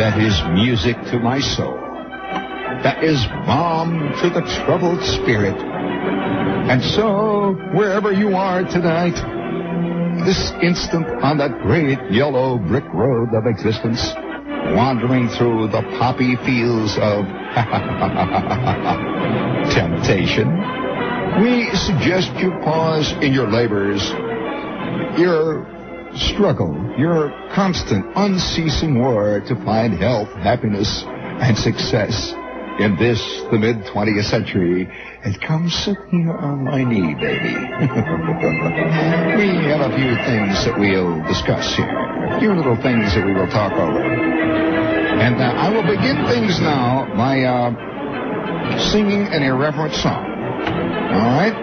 that is music to my soul. That is balm to the troubled spirit. And so, wherever you are tonight, this instant on that great yellow brick road of existence, wandering through the poppy fields of temptation, we suggest you pause in your labors, your struggle, your constant, unceasing war to find health, happiness, and success in this, the mid-20th century, and come sit here on my knee, baby. We have a few things that we'll discuss here, a few little things that we will talk over. And I will begin things now by singing an irreverent song. All right?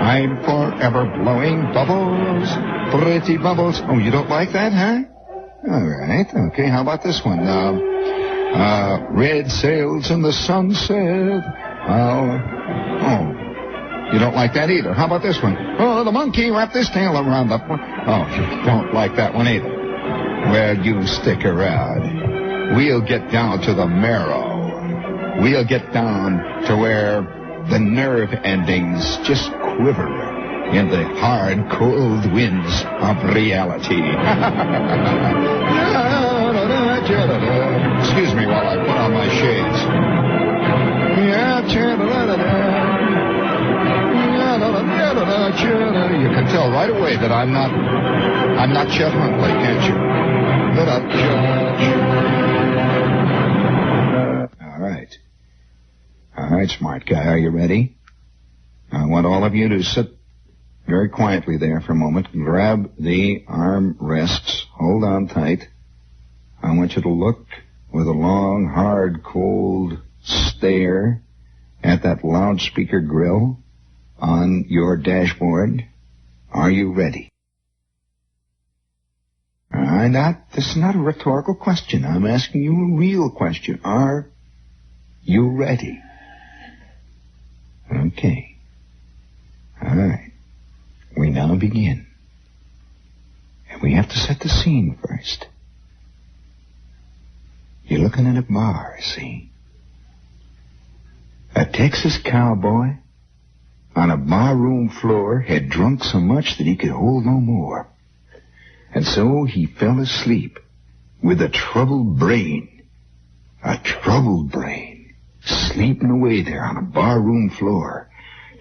I'm forever blowing bubbles, pretty bubbles. Oh, you don't like that, huh? All right. Okay, how about this one? Red sails in the sunset. Oh, you don't like that either. How about this one? Oh, the monkey wrapped his tail around the... Oh, you don't like that one either. Well, you stick around. We'll get down to the marrow. We'll get down to where the nerve endings just quiver in the hard, cold winds of reality. Excuse me while I put on my shades. You can tell right away that I'm not Chet Huntley, can't you? All right, smart guy, are you ready? I want all of you to sit very quietly there for a moment and grab the arm rests. Hold on tight. I want you to look with a long, hard, cold stare at that loudspeaker grill on your dashboard. Are you ready? This is not a rhetorical question. I'm asking you a real question. Are you ready? Okay. All right. We now begin. And we have to set the scene first. You're looking at a bar, see? A Texas cowboy on a barroom floor had drunk so much that he could hold no more. And so he fell asleep with a troubled brain, sleeping away there on a barroom floor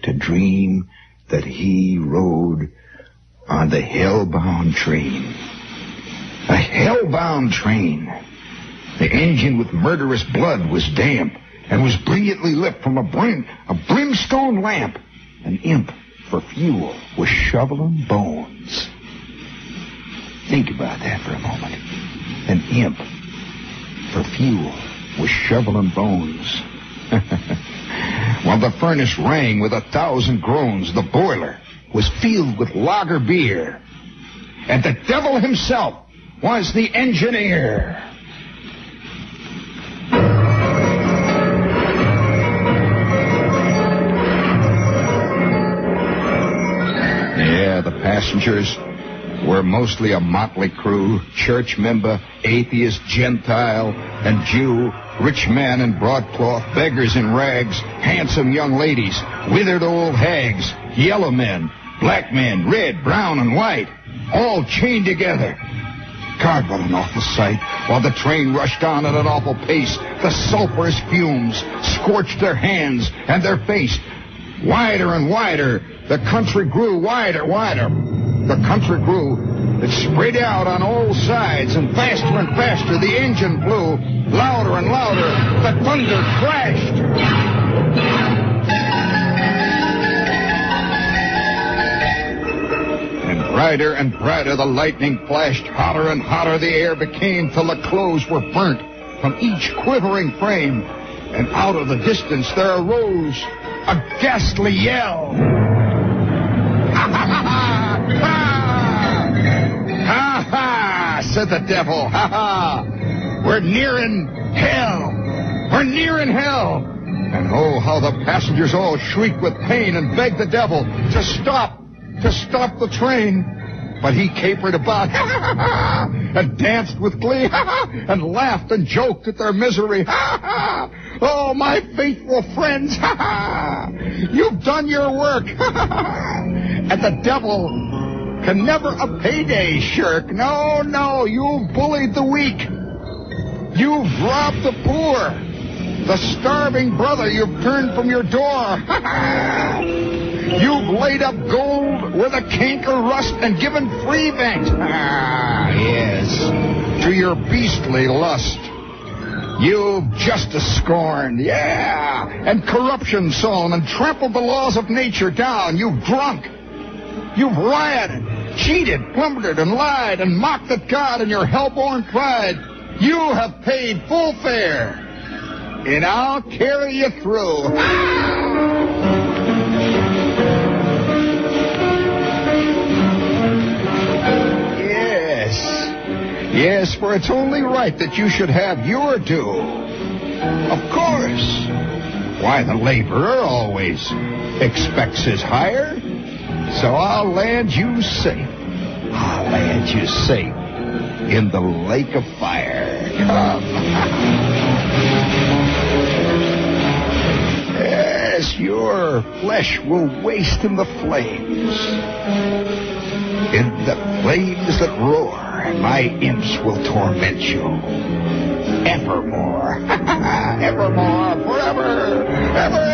to dream that he rode on the hell-bound train. A hell-bound train. The engine with murderous blood was damp and was brilliantly lit from a brimstone lamp. An imp for fuel was shoveling bones. Think about that for a moment. An imp for fuel was shoveling bones. While the furnace rang with 1,000 groans, the boiler was filled with lager beer. And the devil himself was the engineer. Yeah, the passengers were mostly a motley crew, church member, atheist, Gentile, and Jew, rich man in broadcloth, beggars in rags, handsome young ladies, withered old hags, yellow men, black men, red, brown, and white, all chained together. God, what an awful sight. While the train rushed on at an awful pace, the sulphurous fumes scorched their hands and their face. Wider and wider, the country grew wider. The country grew. It spread out on all sides, and faster the engine flew. Louder and louder, the thunder crashed. And brighter the lightning flashed. Hotter and hotter the air became, till the clothes were burnt from each quivering frame. And out of the distance there arose a ghastly yell. Ha ha ha ha! Ha ha! Said the devil. Ha ha! We're nearing hell. And oh, how the passengers all shrieked with pain and begged the devil to stop the train. But he capered about and danced with glee, and laughed and joked at their misery. Oh, my faithful friends, you've done your work. And the devil can never a payday shirk. No, no, you've bullied the weak. You've robbed the poor. The starving brother you've turned from your door. You've laid up gold where the canker rust and given free vent. Yes, to your beastly lust. You've justice scorned, yeah, and corruption sown and trampled the laws of nature down. You've drunk. You've rioted, cheated, plundered, and lied, and mocked at God in your hell-born pride. You have paid full fare, and I'll carry you through. Yes, for it's only right that you should have your due. Of course. Why, the laborer always expects his hire. So I'll land you safe. I'll land you safe in the lake of fire. Come. Yes, your flesh will waste in the flames. In the flames that roar. My imps will torment you evermore, evermore, forever, ever.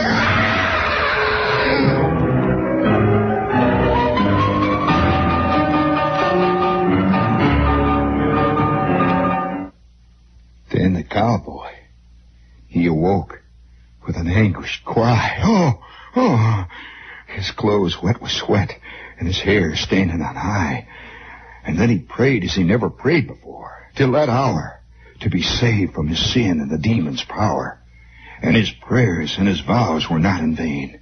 Then the cowboy, he awoke with an anguished cry. Oh, his clothes wet with sweat and his hair standing on high. And then he prayed as he never prayed before, till that hour, to be saved from his sin and the demon's power. And his prayers and his vows were not in vain,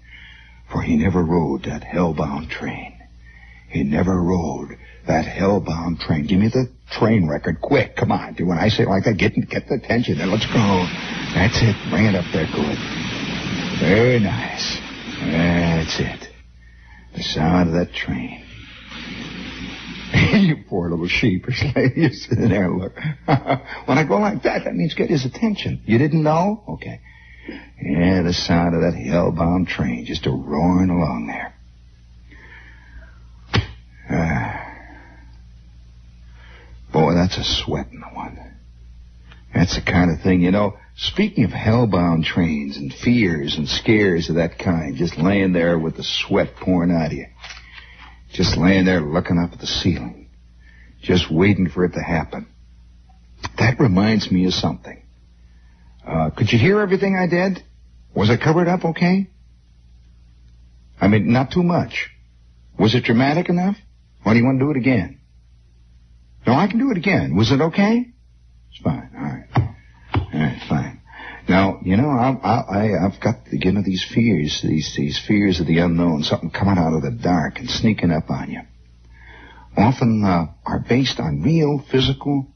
for he never rode that hell-bound train. He never rode that hell-bound train. Give me the train record, quick, come on. When I say it like that, get the attention there. Let's go. That's it. Bring it up there, good. Very nice. That's it. The sound of that train. You poor little sheepish lady, you're sitting there and look. When I go like that, that means get his attention. You didn't know? Okay. Yeah, the sound of that hell-bound train just roaring along there. Boy, that's a sweating one. That's the kind of thing, speaking of hell-bound trains and fears and scares of that kind, just laying there with the sweat pouring out of you. Just laying there looking up at the ceiling. Just waiting for it to happen. That reminds me of something. Could you hear everything I did? Was I covered up okay? I mean, not too much. Was it dramatic enough? Or do you want to do it again? No, I can do it again. Was it okay? It's fine. All right. All right, fine. Now, I've got these fears, these fears of the unknown, something coming out of the dark and sneaking up on you. Often are based on real physical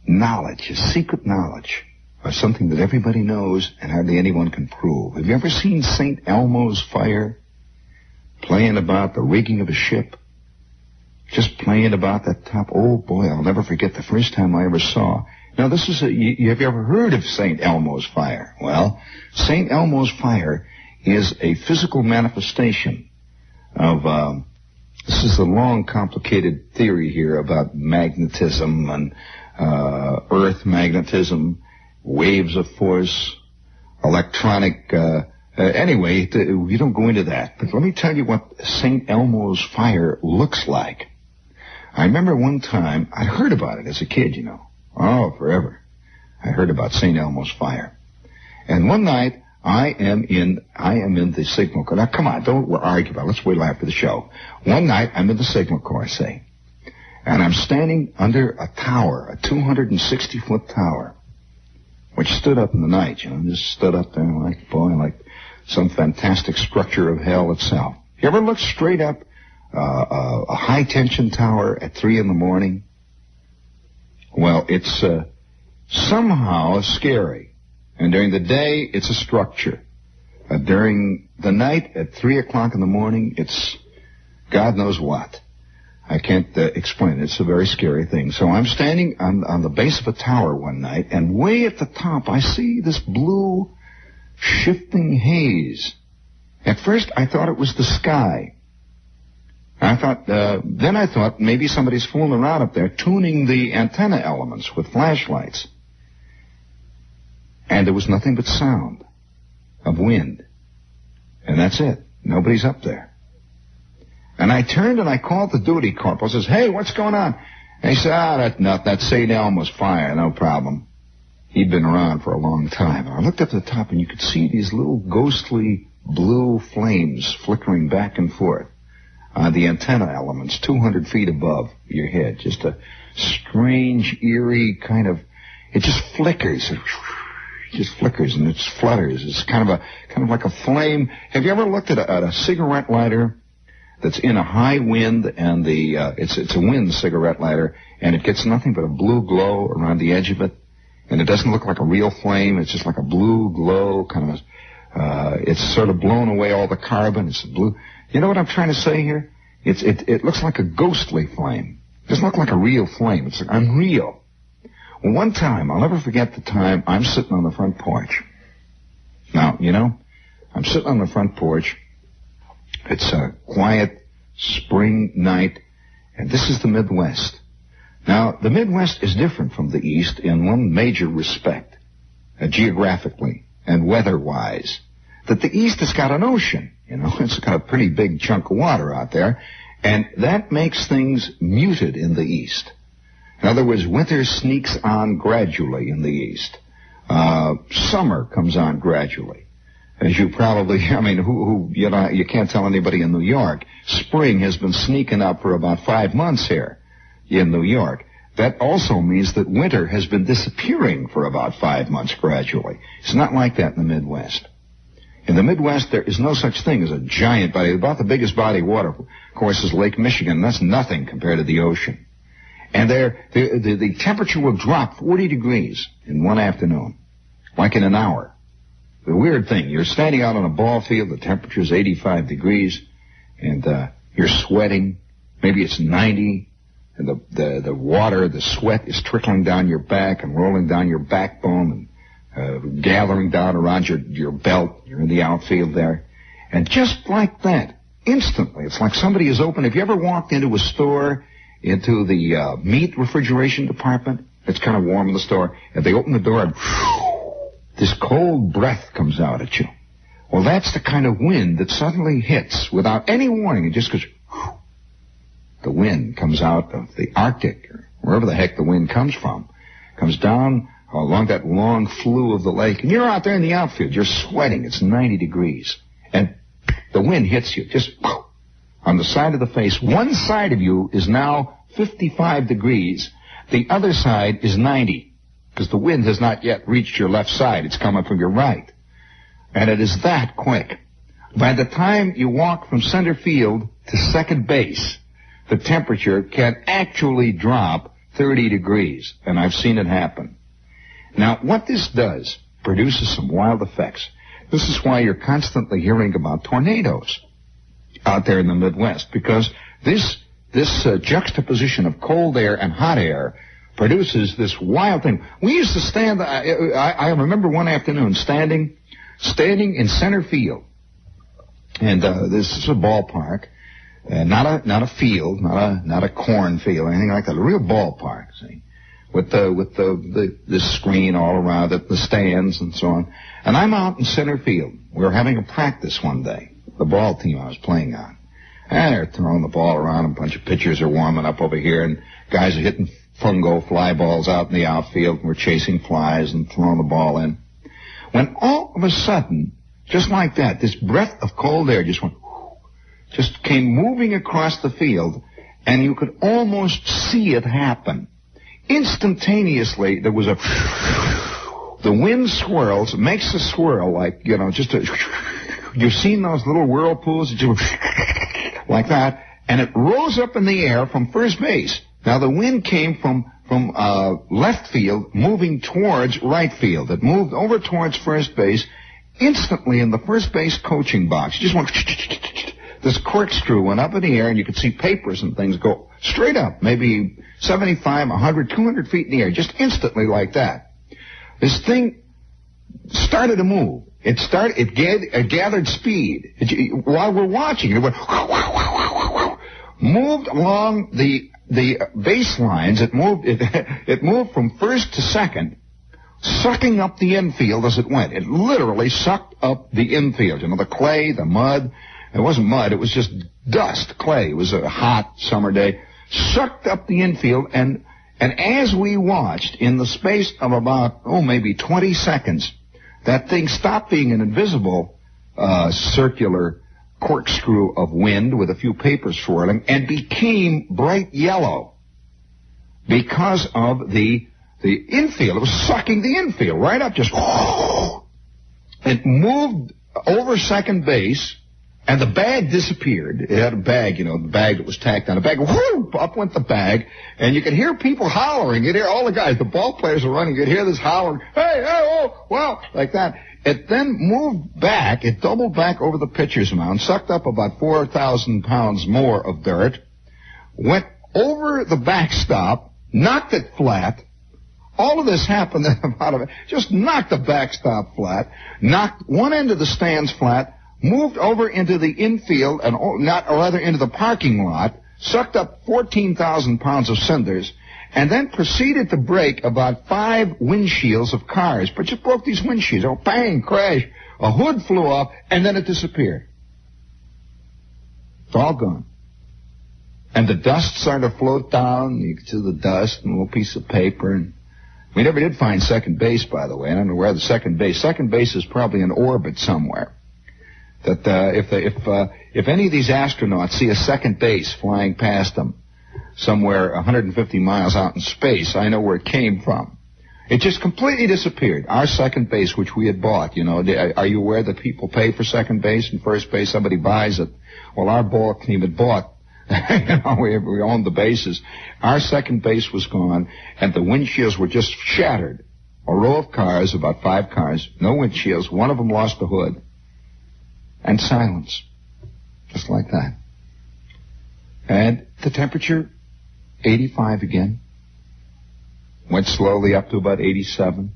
knowledge, a secret knowledge, or something that everybody knows and hardly anyone can prove. Have you ever seen St. Elmo's fire? Playing about the rigging of a ship? Just playing about that top. Oh, boy, I'll never forget the first time I ever saw. Now, this is have you ever heard of St. Elmo's fire? Well, St. Elmo's fire is a physical manifestation of, this is a long, complicated theory here about magnetism and earth magnetism, waves of force, electronic, anyway, we don't go into that. But let me tell you what St. Elmo's fire looks like. I remember one time, I heard about it as a kid, Oh, forever. I heard about St. Elmo's fire. And one night, I am in the Signal Corps. Now, come on, don't argue about it. Let's wait after the show. One night, I'm in the Signal Corps, say. And I'm standing under a tower, a 260-foot tower, which stood up in the night, just stood up there like some fantastic structure of hell itself. You ever look straight up a high-tension tower at 3 a.m? Well, it's somehow scary. And during the day, it's a structure. During the night at 3 o'clock in the morning, it's God knows what. I can't explain it. It's a very scary thing. So I'm standing on the base of a tower one night, and way at the top I see this blue shifting haze. At first I thought it was the sky. Then I thought maybe somebody's fooling around up there tuning the antenna elements with flashlights. And there was nothing but sound of wind. And that's it. Nobody's up there. And I turned and I called the duty corporal. Says, "Hey, what's going on?" And he said, "That's nothing. That's St. Elmo's fire. No problem." He'd been around for a long time. And I looked up to the top and you could see these little ghostly blue flames flickering back and forth on the antenna elements 200 feet above your head. Just a strange, eerie kind of, it just flickers. It just flickers and it flutters. It's kind of like a flame. Have you ever looked at a cigarette lighter that's in a high wind, and it's a wind cigarette lighter, and it gets nothing but a blue glow around the edge of it, and it doesn't look like a real flame. It's just like a blue glow, kind of it's sort of blown away all the carbon. It's blue. You know what I'm trying to say here? It looks like a ghostly flame. It doesn't look like a real flame. It's unreal. Well, one time, I'll never forget the time I'm sitting on the front porch. Now, I'm sitting on the front porch. It's a quiet spring night, and this is the Midwest. Now, the Midwest is different from the East in one major respect, geographically and weather-wise, that the East has got an ocean. It's got a pretty big chunk of water out there, and that makes things muted in the East. In other words, winter sneaks on gradually in the East. Summer comes on gradually. As you probably, you can't tell anybody in New York. Spring has been sneaking up for about 5 months here in New York. That also means that winter has been disappearing for about 5 months gradually. It's not like that in the Midwest. In the Midwest, there is no such thing as a giant body. About the biggest body of water, of course, is Lake Michigan. That's nothing compared to the ocean. And the temperature will drop 40 degrees in one afternoon, like in an hour. The weird thing, you're standing out on a ball field, the temperature's 85 degrees, and you're sweating. Maybe it's 90, and the water, the sweat is trickling down your back and rolling down your backbone and gathering down around your belt. You're in the outfield there. And just like that, instantly, it's like somebody has opened. Have you ever walked into a store, into the meat refrigeration department? It's kind of warm in the store, and they open the door and this cold breath comes out at you. Well, that's the kind of wind that suddenly hits without any warning. It just goes, whew. The wind comes out of the Arctic, or wherever the heck the wind comes from, comes down along that long flue of the lake, and you're out there in the outfield. You're sweating. It's 90 degrees. And the wind hits you just whew, on the side of the face. One side of you is now 55 degrees. The other side is 90. Because the wind has not yet reached your left side. It's coming from your right. And it is that quick. By the time you walk from center field to second base, the temperature can actually drop 30 degrees. And I've seen it happen. Now, what this does produces some wild effects. This is why you're constantly hearing about tornadoes out there in the Midwest. Because this juxtaposition of cold air and hot air produces this wild thing. We used to stand, I remember one afternoon standing in center field. And this is a ballpark, not a field, not a cornfield or anything like that, a real ballpark, see, with the screen all around it, the stands and so on. And I'm out in center field. We were having a practice one day, the ball team I was playing on. And they're throwing the ball around, a bunch of pitchers are warming up over here, and guys are hitting fungo fly balls out in the outfield, and we're chasing flies and throwing the ball in. When all of a sudden, just like that, this breath of cold air just went, just came moving across the field, and you could almost see it happen. Instantaneously, there was the wind swirls, makes a swirl like, you've seen those little whirlpools, like that, and it rose up in the air from first base. Now, the wind came from left field moving towards right field. It moved over towards first base. Instantly in the first base coaching box, just went, this corkscrew went up in the air, and you could see papers and things go straight up, maybe 75, 100, 200 feet in the air, just instantly like that. This thing started to move. It gathered speed. While we're watching, it went moved along the baselines. It moved from first to second, sucking up the infield as it went. It literally sucked up the infield. You know, the clay, the mud. It wasn't mud. It was just dust, clay. It was a hot summer day. Sucked up the infield, and as we watched, in the space of about, maybe 20 seconds, that thing stopped being an invisible circular corkscrew of wind with a few papers swirling and became bright yellow because of the infield. It was sucking the infield right up, just it moved over second base, and the bag disappeared. It had a bag, the bag that was tacked on a bag. Whoo! Up went the bag, and you could hear people hollering. You'd hear all the guys, the ball players were running. You'd hear this hollering, hey, oh, wow, like that. It then moved back. It doubled back over the pitcher's mound, sucked up about 4,000 pounds more of dirt, went over the backstop, knocked it flat. All of this happened just knocked the backstop flat, knocked one end of the stands flat, moved over into the infield, into the parking lot, sucked up 14,000 pounds of cinders, and then proceeded to break about 5 windshields of cars. But just broke these windshields. Oh, bang, crash. A hood flew off, and then it disappeared. It's all gone. And the dust started to float down. You could see the dust and a little piece of paper. And we never did find second base, by the way. I don't know where the second base is probably in orbit somewhere. That if any of these astronauts see a second base flying past them somewhere 150 miles out in space, I know where it came from. It just completely disappeared. Our second base, which we had bought, are you aware that people pay for second base and first base? Somebody buys it. Well, our ball team had bought, we owned the bases. Our second base was gone, and the windshields were just shattered. A row of cars, about 5 cars, no windshields. One of them lost the hood. And silence. Just like that. And the temperature, 85 again. Went slowly up to about 87.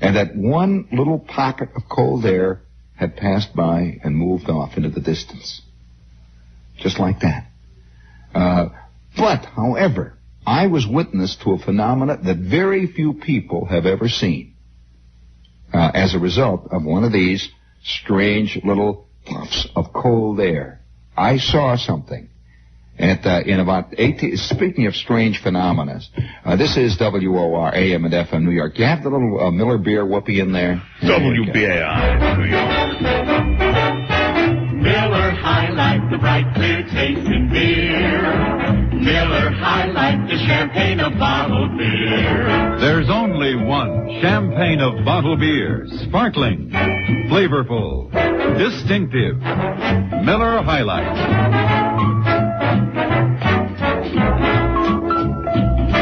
And that one little pocket of cold air had passed by and moved off into the distance. Just like that. But, however, I was witness to a phenomenon that very few people have ever seen. As a result of one of these strange little puffs of cold air. I saw something. In about 18, speaking of strange phenomena, this is WOR AM and FM New York. Do you have the little Miller Beer whoopee in there? WBAI New York. Miller High Life, the bright, clear tasting beer. Miller High Life, the champagne of bottled beer. There's only one champagne of bottled beer. Sparkling, flavorful, distinctive. Miller High Life.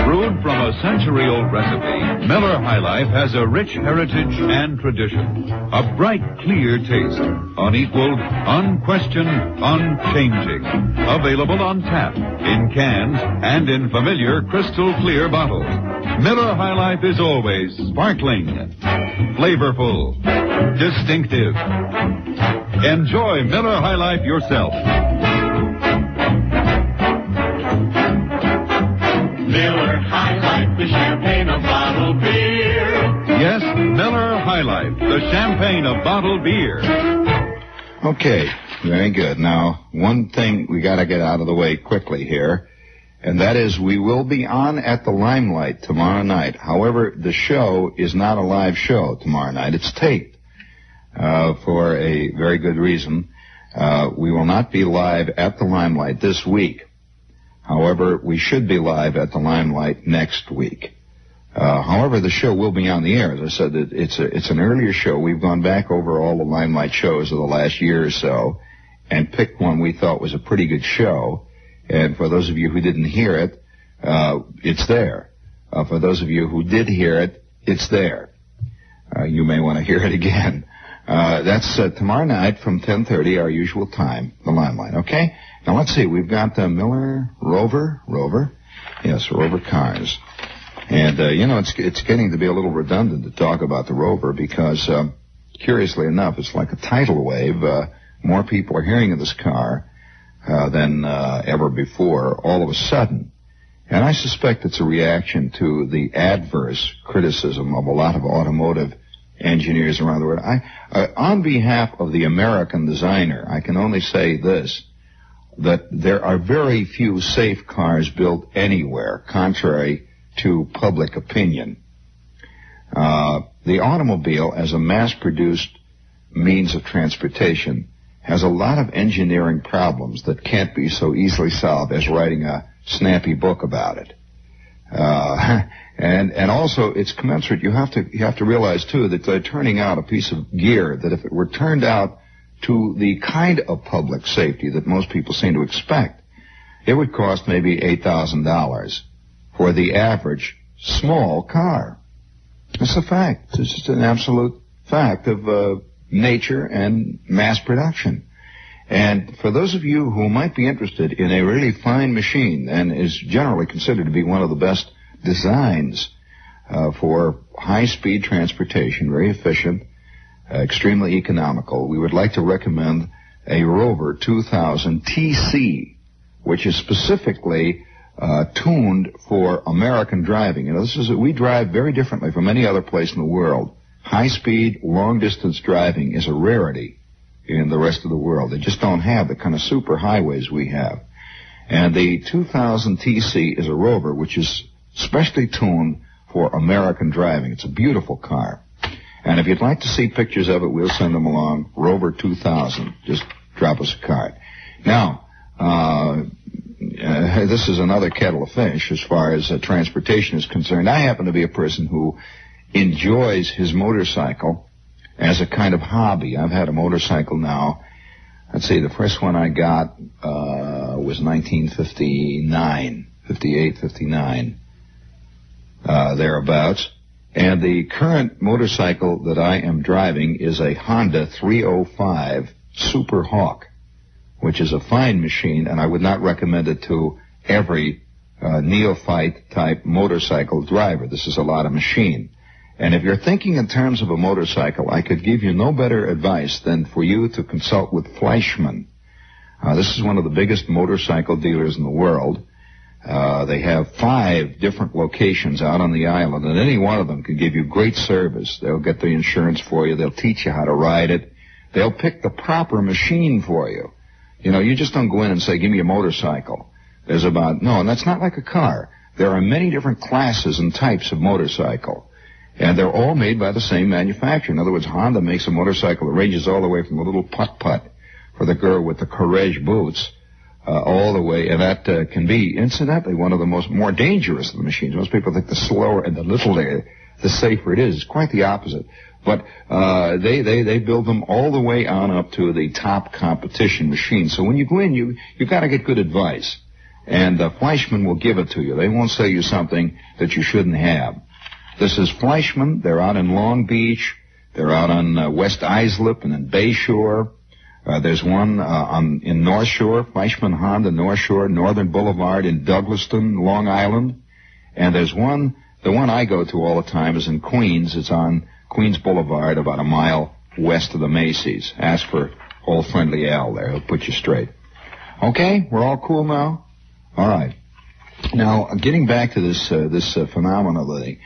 Brewed from a century-old recipe, Miller High Life has a rich heritage and tradition. A bright, clear taste, unequaled, unquestioned, unchanging. Available on tap, in cans, and in familiar crystal clear bottles. Miller High Life is always sparkling, flavorful, distinctive. Enjoy Miller High Life yourself. Miller High Life, the champagne of bottled beer. Yes, Miller High Life, the champagne of bottled beer. Okay, very good. Now, one thing we got to get out of the way quickly here, and that is we will be on at the Limelight tomorrow night. However, the show is not a live show tomorrow night. It's taped for a very good reason. We will not be live at the Limelight this week. However, we should be live at the Limelight next week. However, the show will be on the air. As I said, it's an earlier show. We've gone back over all the Limelight shows of the last year or so and picked one we thought was a pretty good show. And for those of you who didn't hear it, it's there. For those of you who did hear it, it's there. You may want to hear it again. That's tomorrow night from 10:30, our usual time, the Limelight, okay? Now, let's see. We've got Miller, Rover. Yes, Rover cars. And, it's getting to be a little redundant to talk about the Rover because, curiously enough, it's like a tidal wave. More people are hearing of this car than ever before, all of a sudden. And I suspect it's a reaction to the adverse criticism of a lot of automotive engineers around the world. On behalf of the American designer, I can only say this, that there are very few safe cars built anywhere, contrary to public opinion. The automobile, as a mass-produced means of transportation, has a lot of engineering problems that can't be so easily solved as writing a snappy book about it. And also it's commensurate. You have to realize too that they're turning out a piece of gear that if it were turned out to the kind of public safety that most people seem to expect, it would cost maybe $8,000 for the average small car. It's a fact. It's just an absolute fact of nature and mass production. And for those of you who might be interested in a really fine machine, and is generally considered to be one of the best designs for high-speed transportation, very efficient, extremely economical, we would like to recommend a Rover 2000 TC, which is specifically tuned for American driving. We drive very differently from any other place in the world. High-speed, long-distance driving is a rarity in the rest of the world. They just don't have the kind of super highways we have. And the 2000 TC is a Rover which is specially tuned for American driving. It's a beautiful car. And if you'd like to see pictures of it, we'll send them along. Rover 2000. Just drop us a card. Now, this is another kettle of fish as far as transportation is concerned. I happen to be a person who enjoys his motorcycle as a kind of hobby. I've had a motorcycle now. Let's see, the first one I got was 1959, thereabouts. And the current motorcycle that I am driving is a Honda 305 Super Hawk, which is a fine machine, and I would not recommend it to every neophyte type motorcycle driver. This is a lot of machine. And if you're thinking in terms of a motorcycle, I could give you no better advice than for you to consult with Fleischmann. This is one of the biggest motorcycle dealers in the world. They have 5 different locations out on the island, and any one of them can give you great service. They'll get the insurance for you. They'll teach you how to ride it. They'll pick the proper machine for you. You know, you just don't go in and say, give me a motorcycle. And that's not like a car. There are many different classes and types of motorcycle. And they're all made by the same manufacturer. In other words, Honda makes a motorcycle that ranges all the way from the little putt-putt for the girl with the Courage boots, all the way, and that can be, incidentally, one of the more dangerous of the machines. Most people think the slower and the littler, the safer it is. It's quite the opposite. But they build them all the way on up to the top competition machine. So when you go in, you've got to get good advice. And Fleischmann will give it to you. They won't sell you something that you shouldn't have. This is Fleischmann. They're out in Long Beach. They're out on West Islip and in Bayshore. There's one in North Shore, Fleischmann Honda North Shore, Northern Boulevard in Douglaston, Long Island. And there's one, the one I go to all the time is in Queens. It's on Queens Boulevard, about a mile west of the Macy's. Ask for old friendly Al there. He'll put you straight. Okay, we're all cool now? All right. Now, getting back to this phenomenon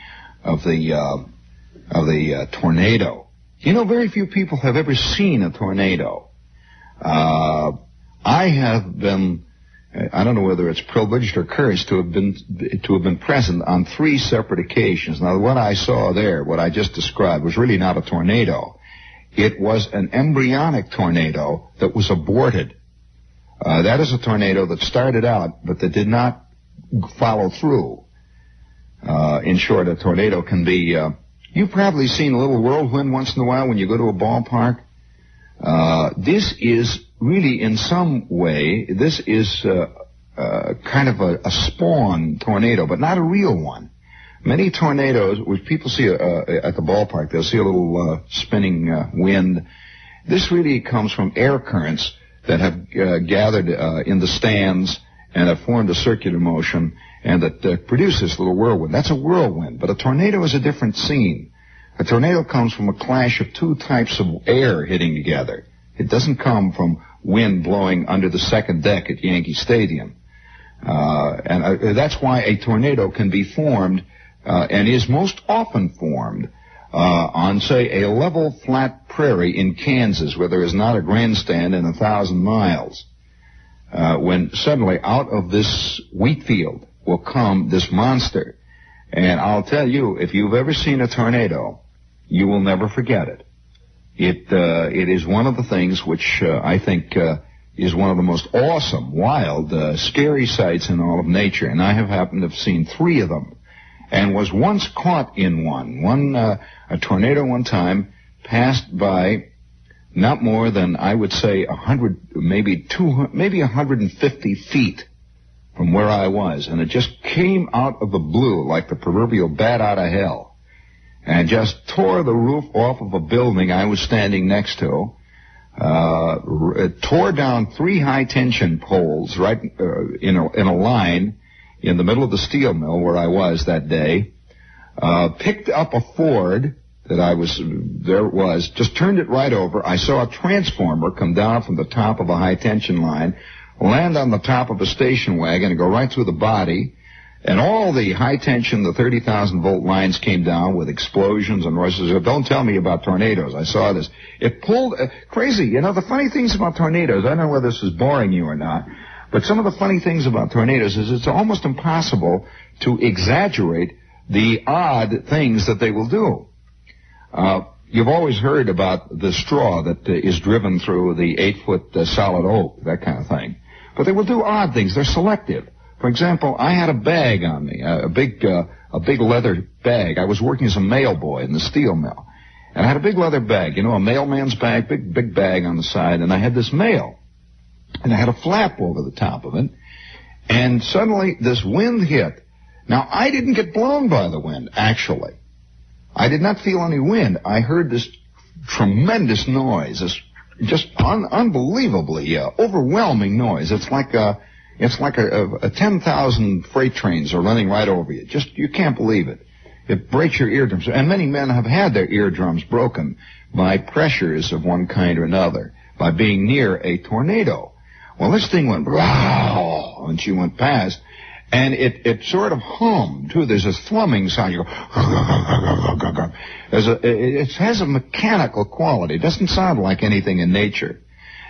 of the tornado. You know, very few people have ever seen a tornado. I have been, I don't know whether it's privileged or cursed to have been present on 3 separate occasions. Now, what I saw there, what I just described, was really not a tornado. It was an embryonic tornado that was aborted. That is a tornado that started out, but that did not follow through. In short, a tornado can be, you've probably seen a little whirlwind once in a while when you go to a ballpark. This is really, in some way, this is kind of a spawn tornado, but not a real one. Many tornadoes, which people see at the ballpark, they'll see a little spinning wind. This really comes from air currents that have gathered in the stands and have formed a circular motion and that produce this little whirlwind. That's a whirlwind, but a tornado is a different scene. A tornado comes from a clash of two types of air hitting together. It doesn't come from wind blowing under the second deck at Yankee Stadium. And that's why a tornado can be formed and is most often formed on, say, a level, flat prairie in Kansas where there is not a grandstand in 1,000 miles. When suddenly out of this wheat field will come this monster. And I'll tell you, if you've ever seen a tornado, you will never forget it. It is one of the things which I think is one of the most awesome, wild, scary sights in all of nature. And I have happened to have seen 3 of them and was once caught in one. A tornado one time passed by not more than, I would say, 100, maybe 200, maybe 150 feet from where I was. And it just came out of the blue like the proverbial bat out of hell. And just tore the roof off of a building I was standing next to. It tore down 3 high-tension poles right in a line in the middle of the steel mill where I was that day. Picked up a Ford that just turned it right over. I saw a transformer come down from the top of a high-tension line, land on the top of a station wagon and go right through the body. And all the high tension, the 30,000-volt lines came down with explosions and rushes. Don't tell me about tornadoes. I saw this. It pulled crazy. You know, the funny things about tornadoes, I don't know whether this is boring you or not, but some of the funny things about tornadoes is it's almost impossible to exaggerate the odd things that they will do. You've always heard about the straw that is driven through the 8-foot solid oak, that kind of thing. But they will do odd things. They're selective. For example, I had a bag on me, a big leather bag. I was working as a mail boy in the steel mill. And I had a big leather bag, you know, a mailman's bag, big bag on the side, and I had this mail. And I had a flap over the top of it. And suddenly this wind hit. Now, I didn't get blown by the wind, actually. I did not feel any wind. I heard this tremendous noise, this just unbelievably overwhelming noise. It's like a 10,000 freight trains are running right over you. You can't believe it. It breaks your eardrums. And many men have had their eardrums broken by pressures of one kind or another, by being near a tornado. Well, this thing went, wow, and she went past, and it sort of hummed, too. There's a thrumming sound. You go, it has a mechanical quality. It doesn't sound like anything in nature.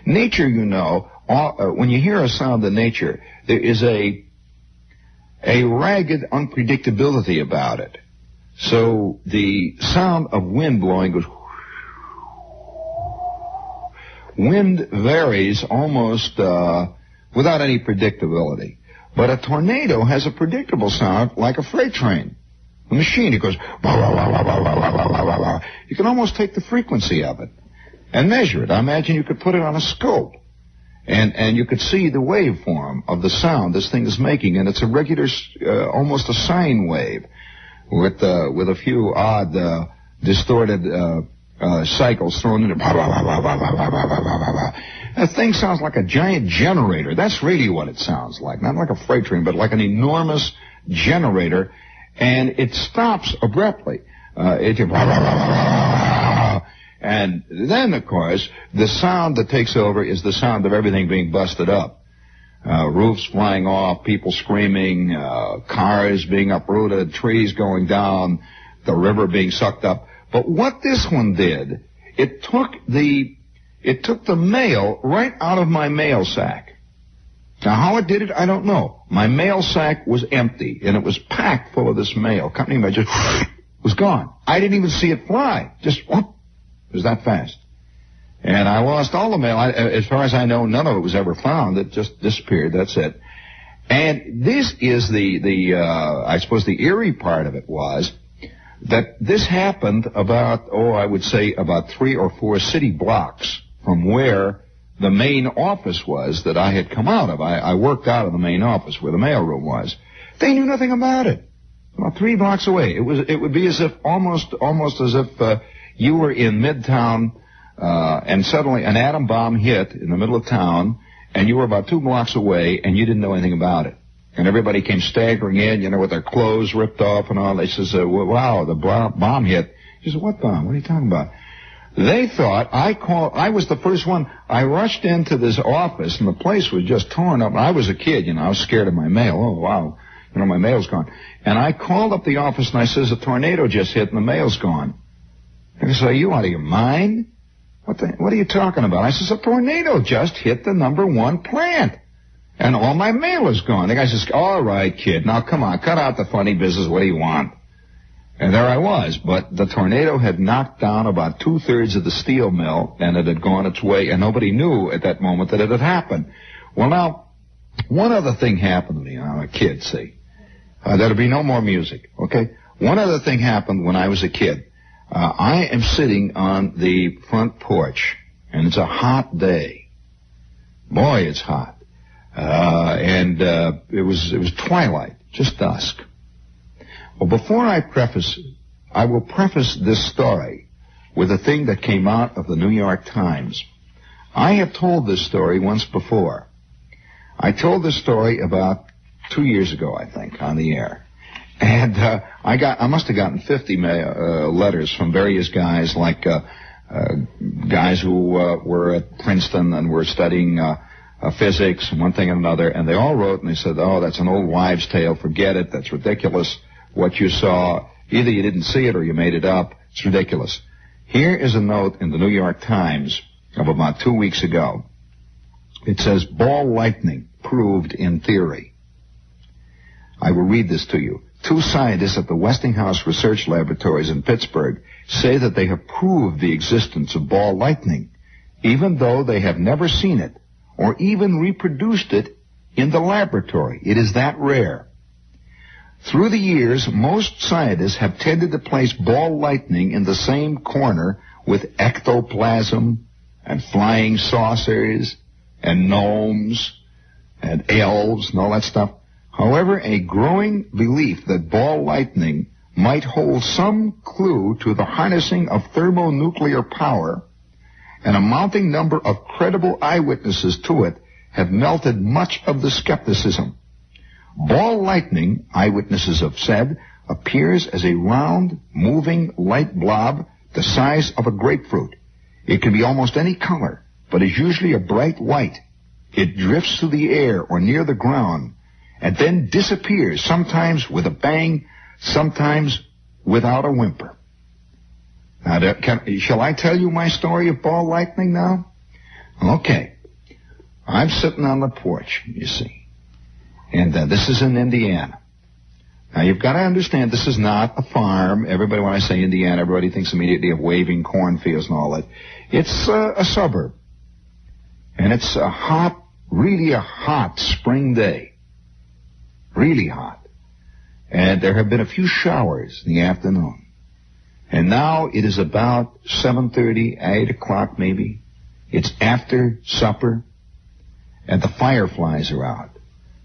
Nature, you know, when you hear a sound in nature, there is a ragged unpredictability about it. So the sound of wind blowing goes. Wind varies almost without any predictability. But a tornado has a predictable sound like a freight train. A machine, it goes. You can almost take the frequency of it and measure it. I imagine you could put it on a scope. And you could see the waveform of the sound this thing is making, and it's a regular, almost a sine wave, with a few odd, distorted cycles thrown in it. That thing sounds like a giant generator. That's really what it sounds like. Not like a freight train, but like an enormous generator, and it stops abruptly. And then, of course, the sound that takes over is the sound of everything being busted up. Roofs flying off, people screaming, cars being uprooted, trees going down, the river being sucked up. But what this one did, it took the mail right out of my mail sack. Now, how it did it, I don't know. My mail sack was empty, and it was packed full of this mail. Company mail just was gone. I didn't even see it fly. Just whoop. It was that fast. And I lost all the mail. As far as I know, none of it was ever found. It just disappeared. That's it. And this is I suppose the eerie part of it was that this happened about 3 or 4 city blocks from where the main office was that I had come out of. I worked out of the main office where the mailroom was. They knew nothing about it. About 3 blocks away. It would be as if, almost as if you were in Midtown, and suddenly an atom bomb hit in the middle of town, and you were about 2 blocks away, and you didn't know anything about it. And everybody came staggering in, with their clothes ripped off and all. They says, wow, the bomb hit. He said, what bomb? What are you talking about? They thought I was the first one. I rushed into this office, and the place was just torn up. I was a kid, I was scared of my mail. Oh, wow. My mail's gone. And I called up the office, and I says, a tornado just hit, and the mail's gone. And they say, are you out of your mind? What are you talking about? I says, a tornado just hit the number 1 plant, and all my mail is gone. The guy says, all right, kid, now come on, cut out the funny business. What do you want? And there I was, but the tornado had knocked down about 2/3 of the steel mill, and it had gone its way, and nobody knew at that moment that it had happened. Well, now, one other thing happened to me. I'm a kid, see. There'll be no more music, okay? One other thing happened when I was a kid. I am sitting on the front porch, and it's a hot day. Boy, it's hot. And it was twilight, just dusk. Well, before I will preface this story with a thing that came out of the New York Times. I have told this story once before. I told this story about 2 years ago, I think, on the air. And I must have gotten 50 letters from various guys, like guys who were at Princeton and were studying physics and one thing and another. And they all wrote and they said, oh, that's an old wives' tale. Forget it. That's ridiculous. What you saw, either you didn't see it or you made it up. It's ridiculous. Here is a note in the New York Times of about 2 weeks ago. It says, ball lightning proved in theory. I will read this to you. 2 scientists at the Westinghouse Research Laboratories in Pittsburgh say that they have proved the existence of ball lightning, even though they have never seen it or even reproduced it in the laboratory. It is that rare. Through the years, most scientists have tended to place ball lightning in the same corner with ectoplasm and flying saucers and gnomes and elves and all that stuff. However, a growing belief that ball lightning might hold some clue to the harnessing of thermonuclear power and a mounting number of credible eyewitnesses to it have melted much of the skepticism. Ball lightning, eyewitnesses have said, appears as a round, moving light blob the size of a grapefruit. It can be almost any color, but is usually a bright white. It drifts through the air or near the ground and then disappears, sometimes with a bang, sometimes without a whimper. Now, shall I tell you my story of ball lightning now? Okay. I'm sitting on the porch, you see. And this is in Indiana. Now, you've got to understand, this is not a farm. Everybody, when I say Indiana, everybody thinks immediately of waving cornfields and all that. It's a suburb. And it's really a hot spring day. Really hot. And there have been a few showers in the afternoon. And now it is about 7:30, 8 o'clock maybe. It's after supper. And the fireflies are out.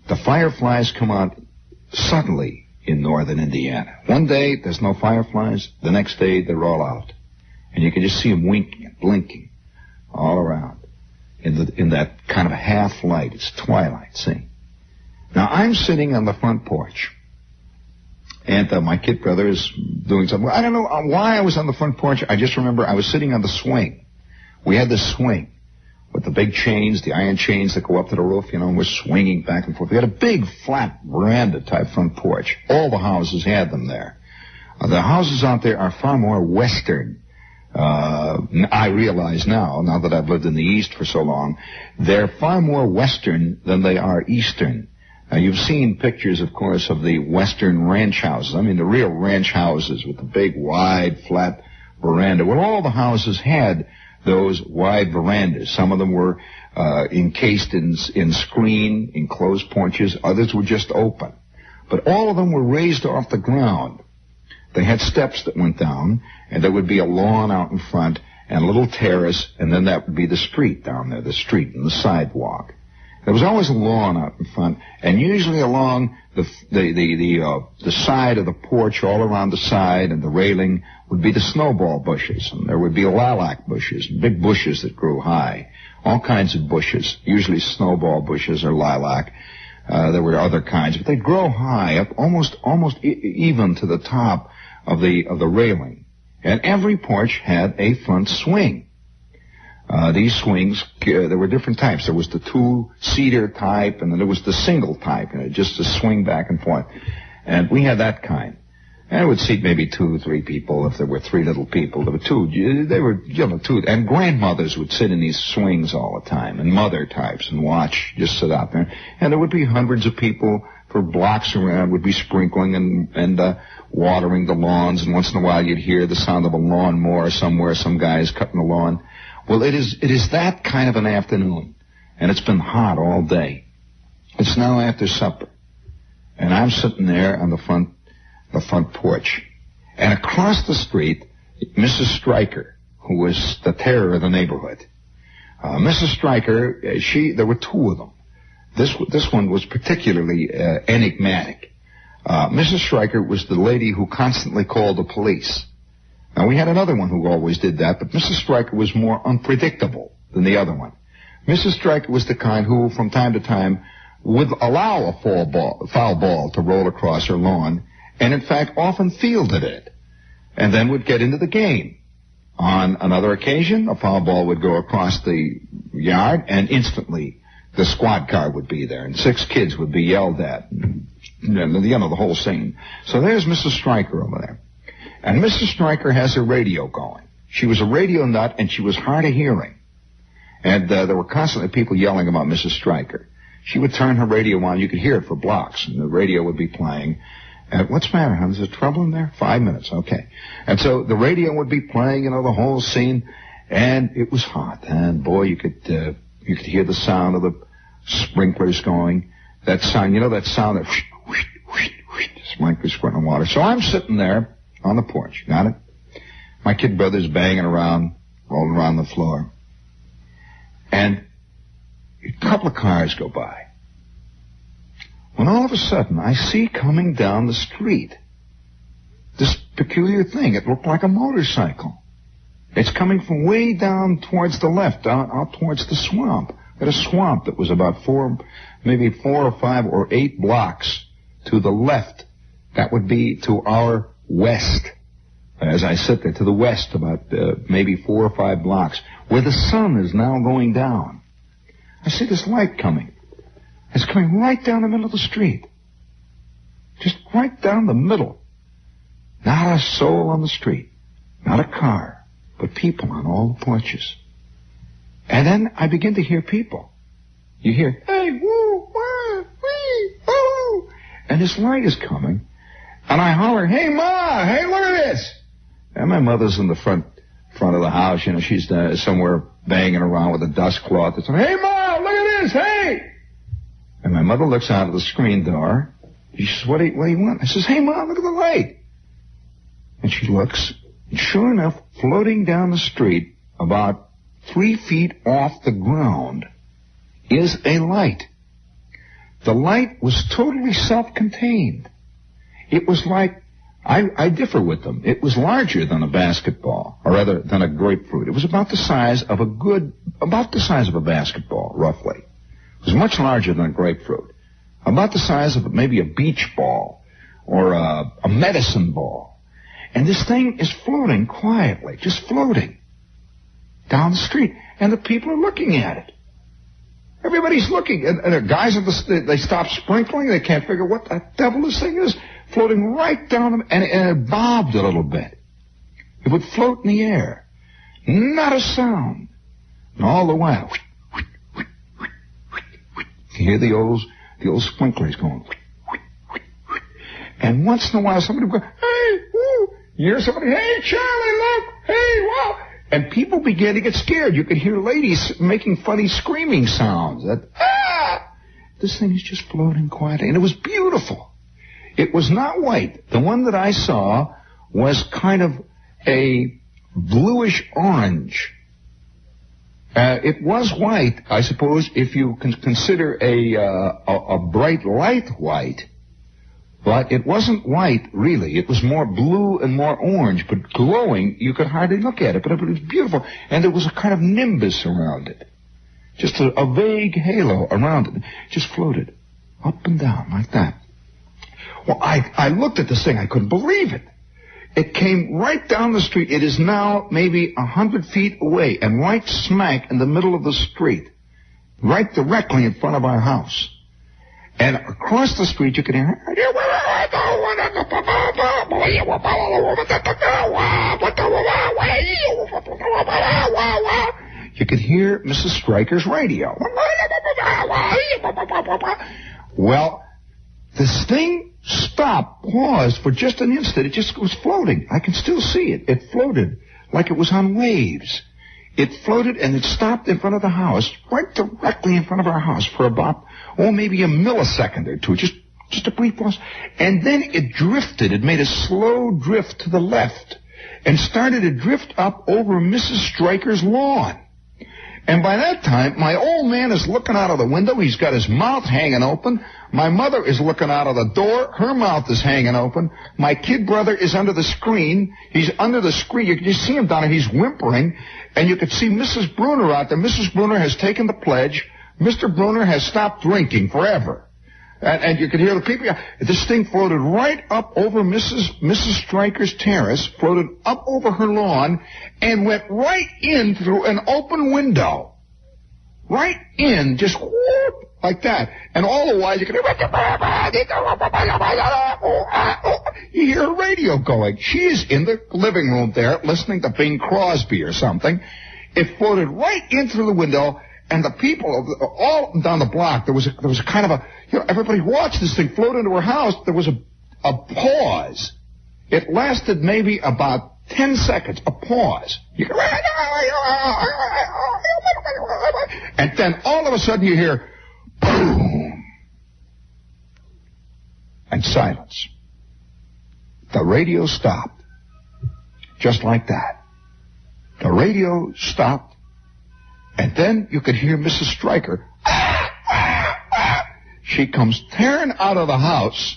The fireflies come out suddenly in northern Indiana. One day, there's no fireflies. The next day, they're all out. And you can just see them winking and blinking all around in that kind of half light. It's twilight, see? Now, I'm sitting on the front porch. And my kid brother is doing something. I don't know why I was on the front porch. I just remember I was sitting on the swing. We had this swing with the big chains, the iron chains that go up to the roof, and we're swinging back and forth. We had a big, flat, veranda-type front porch. All the houses had them there. The houses out there are far more Western. I realize now that I've lived in the East for so long, they're far more Western than they are Eastern. You've seen pictures, of course, of the Western ranch houses. I mean, the real ranch houses with the big, wide, flat veranda. Well, all the houses had those wide verandas. Some of them were encased in screen, enclosed porches. Others were just open. But all of them were raised off the ground. They had steps that went down, and there would be a lawn out in front and a little terrace, and then that would be the street down there, the street and the sidewalk. There was always a lawn out in front, and usually along the side of the porch, all around the side and the railing, would be the snowball bushes, and there would be lilac bushes, big bushes that grew high, all kinds of bushes, usually snowball bushes or lilac. There were other kinds, but they'd grow high, up almost even to the top of the railing. And every porch had a front swing. These swings, there were different types. There was the two-seater type, and then there was the single type, just to swing back and forth. And we had that kind. And it would seat maybe 2 or 3 people. If there were 3 little people, there were 2. They were, two. And grandmothers would sit in these swings all the time, and mother types, and watch, just sit out there. And there would be hundreds of people for blocks around, would be sprinkling and watering the lawns. And once in a while you'd hear the sound of a lawnmower somewhere, some guys cutting the lawn. Well, it is that kind of an afternoon, and it's been hot all day. It's now after supper, and I'm sitting there on the front porch, and across the street, Mrs. Stryker, who was the terror of the neighborhood. Mrs. Stryker, there were 2 of them. This one was particularly enigmatic. Mrs. Stryker was the lady who constantly called the police. Now, we had another one who always did that, but Mrs. Stryker was more unpredictable than the other one. Mrs. Stryker was the kind who, from time to time, would allow a foul ball to roll across her lawn, and in fact often fielded it, and then would get into the game. On another occasion, a foul ball would go across the yard, and instantly the squad car would be there, and 6 kids would be yelled at, and the whole scene. So there's Mrs. Stryker over there. And Mrs. Stryker has her radio going. She was a radio nut, and she was hard of hearing. And there were constantly people yelling about Mrs. Stryker. She would turn her radio on. You could hear it for blocks, and the radio would be playing. What's the matter, hon? Is there trouble in there? 5 minutes, okay. And so the radio would be playing, the whole scene, and it was hot. And boy, you could hear the sound of the sprinklers going. That sound, that sound of whoosh, whoosh, whoosh, sprinklers squirting water. So I'm sitting there on the porch, got it? My kid brother's banging around, rolling around the floor. And a couple of cars go by. When all of a sudden I see coming down the street this peculiar thing. It looked like a motorcycle. It's coming from way down towards the left, out towards the swamp. At a swamp that was about 4 or 5 or 8 blocks to the left. That would be to our west. As I sit there, to the west, about maybe 4 or 5 blocks, where the sun is now going down. I see this light coming. It's coming right down the middle of the street. Just right down the middle. Not a soul on the street. Not a car. But people on all the porches. And then I begin to hear people. You hear, hey, woo, wah, wee, woo. And this light is coming. And I holler, hey, Ma, hey, look at this. And my mother's in the front of the house. She's somewhere banging around with a dust cloth. It's like, hey, Ma, look at this, hey. And my mother looks out of the screen door. She says, what do you want? I says, hey, Ma, look at the light. And she looks. And sure enough, floating down the street about 3 feet off the ground is a light. The light was totally self-contained. It was like, I differ with them. It was larger than a basketball, or rather than a grapefruit. It was about the size of a basketball, roughly. It was much larger than a grapefruit. About the size of maybe a beach ball, or a medicine ball. And this thing is floating quietly, just floating down the street. And the people are looking at it. Everybody's looking. And the guys they stop sprinkling. They can't figure what the devil this thing is. Floating right down them. And it bobbed a little bit. It would float in the air. Not a sound. And all the while, you hear the old sprinklers going. And once in a while, somebody would go, hey, woo. You hear somebody, hey, Charlie, look, hey, wow. And people began to get scared. You could hear ladies making funny screaming sounds. This thing is just floating quietly. And it was beautiful. It was not white. The one that I saw was kind of a bluish orange. It was white, I suppose, if you can consider a bright light white. But it wasn't white, really. It was more blue and more orange, but glowing. You could hardly look at it, but it was beautiful. And there was a kind of nimbus around it. Just a vague halo around it. Just floated up and down like that. Well, I looked at this thing. I couldn't believe it. It came right down the street. It is now maybe 100 feet away and right smack in the middle of the street, right directly in front of our house. And across the street, you could hear... You could hear Mrs. Stryker's radio. Well, this thing stopped, paused for just an instant. It just was floating. I can still see it. It floated like it was on waves. It floated and it stopped in front of the house, right directly in front of our house for about, maybe a millisecond or two, just a brief pause. And then it drifted. It made a slow drift to the left and started to drift up over Mrs. Stryker's lawn. And by that time, my old man is looking out of the window. He's got his mouth hanging open. My mother is looking out of the door. Her mouth is hanging open. My kid brother is under the screen. He's under the screen. You can just see him down there. He's whimpering. And you could see Mrs. Bruner out there. Mrs. Bruner has taken the pledge. Mr. Bruner has stopped drinking forever. And you could hear the people. This thing floated right up over Mrs. Stryker's terrace, floated up over her lawn, and went right in through an open window. Right in, just whoop, like that. And all the while you could you hear a radio going. She is in the living room there listening to Bing Crosby or something. It floated right in through the window. And the people all down the block, there was a kind of a, everybody watched this thing float into her house. There was a pause. It lasted maybe about 10 seconds, a pause. And then all of a sudden you hear, boom, and silence. The radio stopped. Just like that. The radio stopped. And then you could hear Mrs. Stryker. She comes tearing out of the house,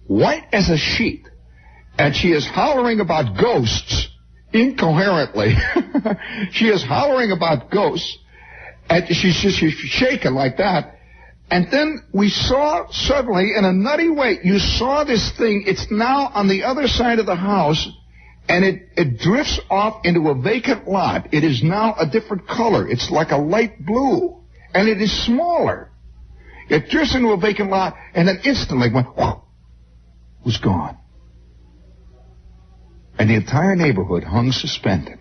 white as a sheet, and she is hollering about ghosts incoherently. She is hollering about ghosts, and she's shaking like that. And then we saw suddenly, in a nutty way, you saw this thing. It's now on the other side of the house. And it drifts off into a vacant lot. It is now a different color. It's like a light blue. And it is smaller. It drifts into a vacant lot and then instantly went, whoa, was gone. And the entire neighborhood hung suspended.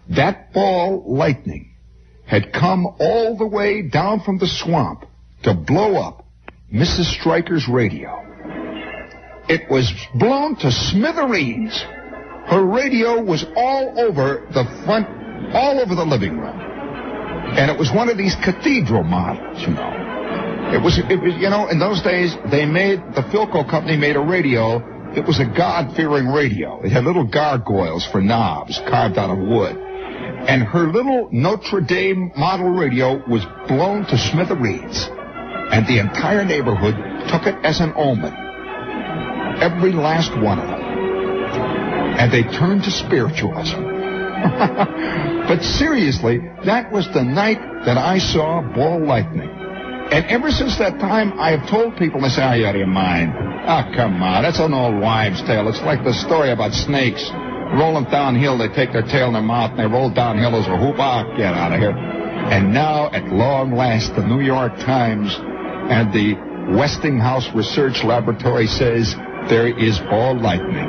That ball lightning had come all the way down from the swamp to blow up Mrs. Stryker's radio. It was blown to smithereens. Her radio was all over the front, all over the living room. And it was one of these cathedral models, It was, in those days, the Philco company made a radio. It was a God-fearing radio. It had little gargoyles for knobs carved out of wood. And her little Notre Dame model radio was blown to smithereens. And the entire neighborhood took it as an omen. Every last one of them. And they turned to spiritualism. But seriously, that was the night that I saw ball lightning. And ever since that time, I have told people, they say, "Are you out of your mind? Oh, come on, that's an old wives' tale. It's like the story about snakes. Rolling downhill, they take their tail in their mouth, and they roll downhill as a hoop. Ah, get out of here." And now, at long last, the New York Times and the Westinghouse Research Laboratory says there is ball lightning.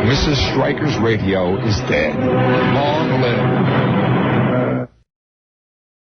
Mrs. Stryker's radio is dead. Long live